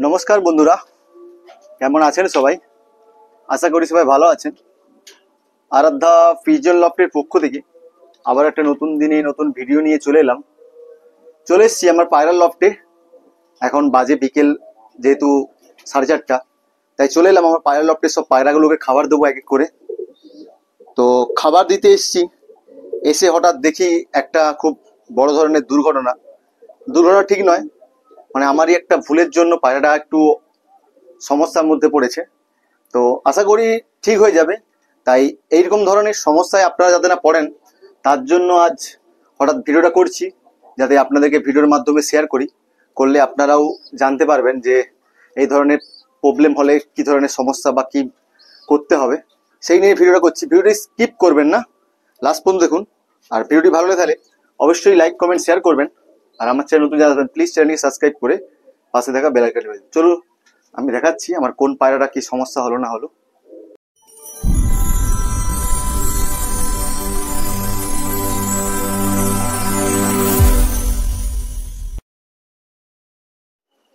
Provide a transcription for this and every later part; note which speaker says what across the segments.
Speaker 1: নমস্কার বন্ধুরা, কেমন আছেন সবাই? আশা করি সবাই ভালো আছেন। আরাধ্যা পিজন লফটের পক্ষ থেকে আবার একটা নতুন দিনে নতুন ভিডিও নিয়ে চলে এসেছি আমার পায়রার লফটে। এখন বাজে বিকেল, যেহেতু 4:30, তাই চলে এলাম আমার পায়রার লফটে। সব পায়রাগুলোকে খাবার দেবো এক এক করে। তো খাবার দিতে এসে হঠাৎ দেখি একটা খুব বড় ধরনের দুর্ঘটনা ঠিক নয়, মানে আমারই একটা ভুলের জন্য পায়রাটা একটু সমস্যার মধ্যে পড়েছে। তো আশা করি ঠিক হয়ে যাবে। তাই এইরকম ধরনের সমস্যায় আপনারা যাতে না পড়েন, তার জন্য আজ হঠাৎ ভিডিওটা করছি, যাতে আপনাদেরকে ভিডিওর মাধ্যমে শেয়ার করলে আপনারাও জানতে পারবেন যে এই ধরনের প্রবলেম হলে কি ধরনের সমস্যা বা কি করতে হবে, সেই নিয়ে ভিডিওটা করছি। ভিডিওটি স্কিপ করবেন না, লাস্ট পর্যন্ত দেখুন। আর ভিডিওটি ভালো লাগে তাহলে অবশ্যই লাইক কমেন্ট শেয়ার করবেন। আর আমার চ্যানেল নতুন যারা আছেন প্লিজ চ্যানেলকে সাবস্ক্রাইব করে পাশে থাকা বেল আইকনটি বাজিয়ে দিন। চলুন আমি দেখাচ্ছি আমার কোন পায়রাটা কি সমস্যা হলো না হলো।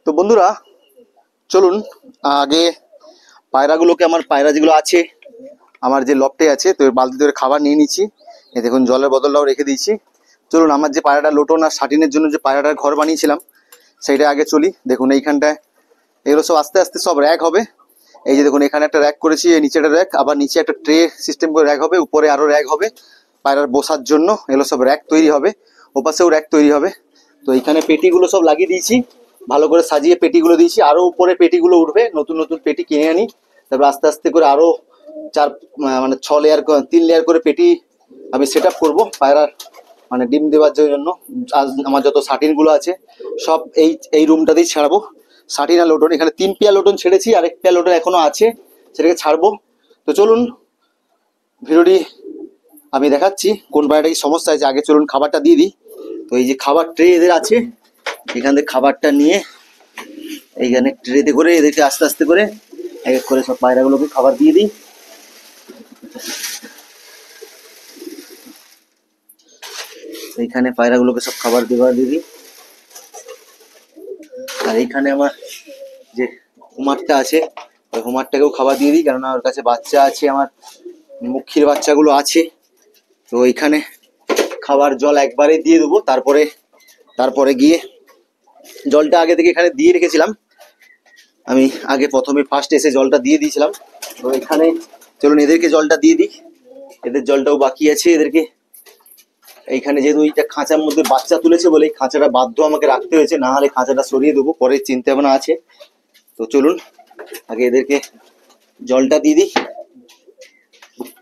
Speaker 1: তো বন্ধুরা চলুন আগে পায়রাগুলোকে, আমার পায়রা যেগুলো আছে আমার যে লফটে আছে, তো বালতি ধরে খাবার নিয়ে নিচ্ছি। এই দেখুন জলের বোতলটাও রেখে দিয়েছি। চলুন আমার যে পায়রাটা লোটন আর শাটিনের জন্য যে পায়রাটার ঘর বানিয়েছিলাম সেইটা আগে চলি। দেখুন এইখানটায় এগুলো সব আস্তে আস্তে সব র্যাক হবে। এই যে দেখুন এখানে একটা র্যাক করেছি, এই নিচে একটা র্যাক, আবার নিচে একটা ট্রে সিস্টেম করে র্যাক হবে, উপরে আরো র্যাক হবে পায়রার বসার জন্য। এগুলো সব র্যাক তৈরি হবে, ওপাশেও র্যাক তৈরি হবে। তো এইখানে পেটিগুলো সব লাগিয়ে দিয়েছি, ভালো করে সাজিয়ে পেটিগুলো দিয়েছি। আরো উপরে পেটিগুলো উঠবে, নতুন নতুন পেটি কিনে আনি, তারপর আস্তে আস্তে করে আরো 6 লেয়ার 3 লেয়ার করে পেটি আমি সেট আপ করবো পায়রার মানে ডিম দেওয়ার জন্য। আজ আমার যত শাটিনগুলো আছে সব এই রুমটাতেই ছাড়বো। শাটিন আর লোটন, এখানে 3 পেয়ার লোটন ছেড়েছি, আর 1 পেয়ার লোটন এখনো আছে, সেটাকে ছাড়বো। তো চলুন ভিডিওটি আমি দেখাচ্ছি কোন পায়রাটা কি সমস্যা আছে। আগে চলুন খাবারটা দিয়ে দিই। তো এই যে খাবার ট্রে এদের আছে, এখান থেকে খাবারটা নিয়ে এইখানে ট্রেতে করে এদেরকে আস্তে আস্তে করে এক এক করে সব পায়রাগুলোকে খাবার দিয়ে দিই। এইখানে পায়রাগুলোকে সব খাবার দিয়ে দিই। আর এইখানে আমার যে কুমারটা আছে, ওই কুমারটাকেও খাবার দিয়ে দিই, কেননা ওর কাছে বাচ্চা আছে, আমার মুখির বাচ্চাগুলো আছে। তো এইখানে খাবার জল একবারে দিয়ে দেবো। তারপরে গিয়ে জলটা আগে থেকে এখানে দিয়ে রেখেছিলাম, আমি আগে প্রথমে ফার্স্ট এসে জলটা দিয়ে দিয়েছিলাম। তো এখানে চলুন এদেরকে জলটা দিয়ে দিই। এদের জলটাও বাকি আছে। এদেরকে এইখানে যেহেতু এইটা খাঁচার মধ্যে বাচ্চা তুলেছে বলে এই খাঁচাটা বাধ্য আমাকে রাখতে হয়েছে, না হলে খাঁচাটা সরিয়ে দেবো, পরে চিন্তা ভাবনা আছে। তো চলুন আগে এদেরকে জলটা দিয়ে দিই,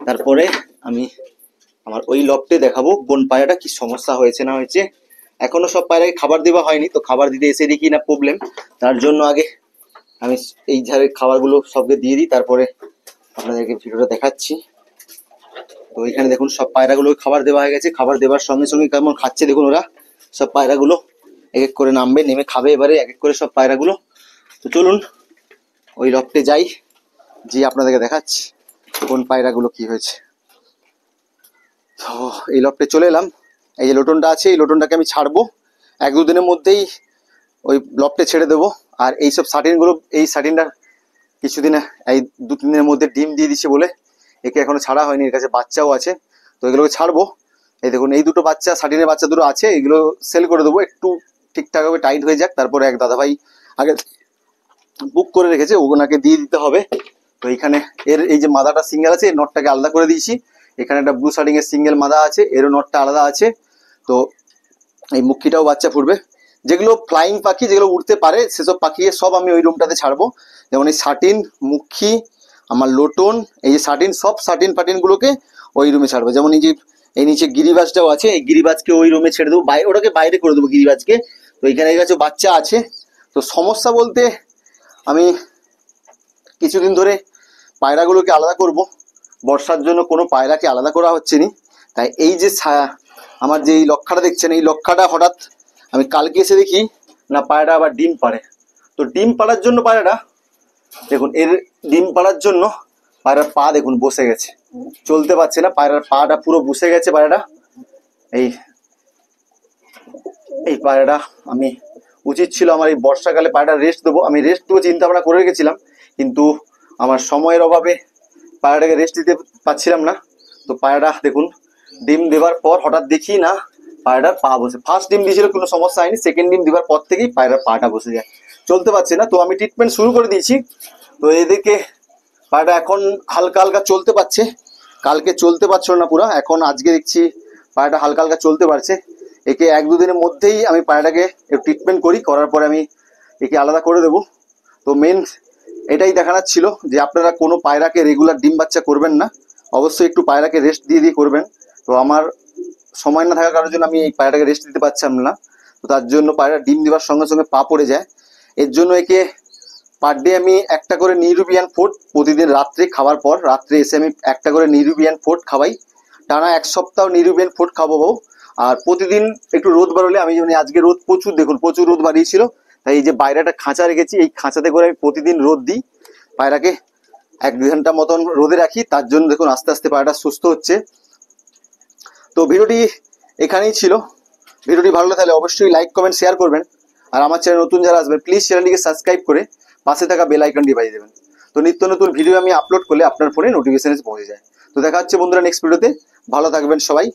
Speaker 1: তারপরে আমি আমার ওই লফটে দেখাবো কোন পায়রাটা কি সমস্যা হয়েছে না হয়েছে। এখনো সব পায়রাকে খাবার দেওয়া হয়নি, তো খাবার দিতে এসে দেখি না প্রবলেম, তার জন্য আগে আমি এই ধারে খাবারগুলো সবকে দিয়ে দিই, তারপরে আপনাদেরকে ভিডিওটা দেখাচ্ছি। তো এখানে দেখুন সব পায়রাগুলোকে খাবার দেওয়া হয়ে গেছে। খাবার দেওয়ার সঙ্গে সঙ্গে কেমন খাচ্ছে দেখুন, ওরা সব পায়রাগুলো এক এক করে নামবে, নেমে খাবে এবারে এক এক করে সব পায়রাগুলো। তো চলুন ওই লফটে যাই, যে আপনাদেরকে দেখাচ্ছি কোন পায়রাগুলো কি হয়েছে। তো এই লফটে চলে এলাম। এই যে লোটনটা আছে, এই লোটনটাকে আমি ছাড়বো 1-2 দিনের মধ্যেই, ওই লফটে ছেড়ে দেবো। আর এইসব শাটিনগুলো, এই শাটিনটা কিছুদিন এই 2-3 দিনের মধ্যে ডিম দিয়ে দিচ্ছে বলে একে এখনো ছাড়া হয়নি, এর কাছে বাচ্চাও আছে, তো এগুলোকে ছাড়বো। এই দেখুন এই দুটো বাচ্চা, শাটিনের বাচ্চা দুটো আছে, এগুলো সেল করে দেবো, একটু ঠিকঠাকভাবে টাইট হয়ে যাক। তারপরে এক দাদাভাই আগে বুক করে রেখেছে, ওনাকে দিয়ে দিতে হবে। তো এইখানে এর এই যে মাদাটা সিঙ্গেল আছে, এর নটটাকে আলাদা করে দিয়েছি। এখানে একটা ব্লু শার্টিং এর সিঙ্গেল মাদা আছে, এরও নটটা আলাদা আছে। তো এই মুখিটাও বাচ্চা ফুটবে। যেগুলো ফ্লাইং পাখি, যেগুলো উঠতে পারে, সেসব পাখি সব আমি ওই রুমটাতে ছাড়বো। যেমন এই শাটিন, মুখী, আমার লোটন, এই যে শাটিন, সব শাটিন ফাটিনগুলোকে ওই রুমে ছাড়বো। যেমন এই যে এই নিচে গিরিবাজটাও আছে, এই গিরিবাজকে ওই রুমে ছেড়ে দেবো, ওটাকে বাইরে করে দেবো গিরিবাজকে। তো এইখানে কাছে বাচ্চা আছে। তো সমস্যা বলতে আমি কিছুদিন ধরে পায়রাগুলোকে আলাদা করব, বর্ষার জন্য কোনো পায়রাকে আলাদা করা হচ্ছে না। তাই এই যে আমার যে এই লক্ষাটা দেখছেন, এই লক্ষাটা হঠাৎ আমি কালকে এসে দেখি না পায়রা আবার ডিম পাড়ে। তো ডিম পাড়ার জন্য পায়রাটা দেখুন, এর ডিম পাড়ার জন্য পায়রার পা দেখুন বসে গেছে, চলতে পারছে না, পায়রার পাটা পুরো বসে গেছে পায়রাটা। এই পায়রাটা আমি উচিত ছিল আমার এই বর্ষাকালে পায়রাটা রেস্ট দেবো। আমি রেস্ট দেবো চিন্তা ভাবনা করে রেখেছিলাম, কিন্তু আমার সময়ের অভাবে পায়রাটাকে রেস্ট দিতে পারছিলাম না। তো পায়রাটা দেখুন ডিম দেওয়ার পর হঠাৎ দেখি না পায়রাটার পা বসে। ফার্স্ট ডিম দিয়েছিল কোনো সমস্যা হয়নি, সেকেন্ড ডিম দেওয়ার পর থেকেই পায়রার পাটা বসে যায়, চলতে পারছে না। তো আমি ট্রিটমেন্ট শুরু করে দিয়েছি। তো এদিকে পায়রাটা এখন হালকা হালকা চলতে পারছে, কালকে চলতে পারছিল না পুরো, এখন আজকে দেখছি পায়রাটা হালকা হালকা চলতে পারছে। একে 1-2 দিনের মধ্যেই আমি পায়রাটাকে ট্রিটমেন্ট করি, করার পরে আমি একে আলাদা করে দেবো। তো মেন এটাই দেখানোর ছিল যে আপনারা কোনো পায়রাকে রেগুলার ডিম বাচ্চা করবেন না, অবশ্যই একটু পায়রাকে রেস্ট দিয়ে দিয়ে করবেন। তো আমার সময় না থাকার কারণের জন্য আমি এই পায়রাটাকে রেস্ট দিতে পারছিলাম না। তো তার জন্য পায়রা ডিম দেওয়ার সঙ্গে সঙ্গে পা পড়ে যায়। এর জন্য একে পার ডে আমি একটা করে নিউরোবিয়ান ফুড প্রতিদিন রাত্রে খাওয়ার পর, রাত্রে এসে আমি একটা করে নিউরোবিয়ান ফুড খাওয়াই। টানা 1 সপ্তাহ নিউরোবিয়ান ফুড খাওয়াবো। আর প্রতিদিন একটু রোদ বাড়লে, আমি যেমন আজকে রোদ প্রচুর, দেখুন প্রচুর রোদ বাড়িয়েছিল, তাই এই যে বাইরে একটা খাঁচা রেখেছি, এই খাঁচাতে করে আমি প্রতিদিন রোদ দিই পায়রাকে, 1-2 ঘন্টা মতন রোদে রাখি। তার জন্য দেখুন আস্তে আস্তে পায়রাটা সুস্থ হচ্ছে। তো ভিডিওটি এখানেই ছিল। ভিডিওটি ভালো লাগলে তাহলে অবশ্যই লাইক কমেন্ট শেয়ার করবেন। আর আমার চ্যানেল নতুন যারা আসবেন প্লিজ চ্যানেলটিকে সাবস্ক্রাইব করে পাশে থাকা বেল আইকনটি বাজিয়ে দেবেন। তো নিত্য নতুন ভিডিও আমি আপলোড করলে আপনার ফোনে নোটিফিকেশন পৌঁছে যায়। তো দেখা হচ্ছে বন্ধুরা নেক্সট ভিডিওতে। ভালো থাকবেন সবাই।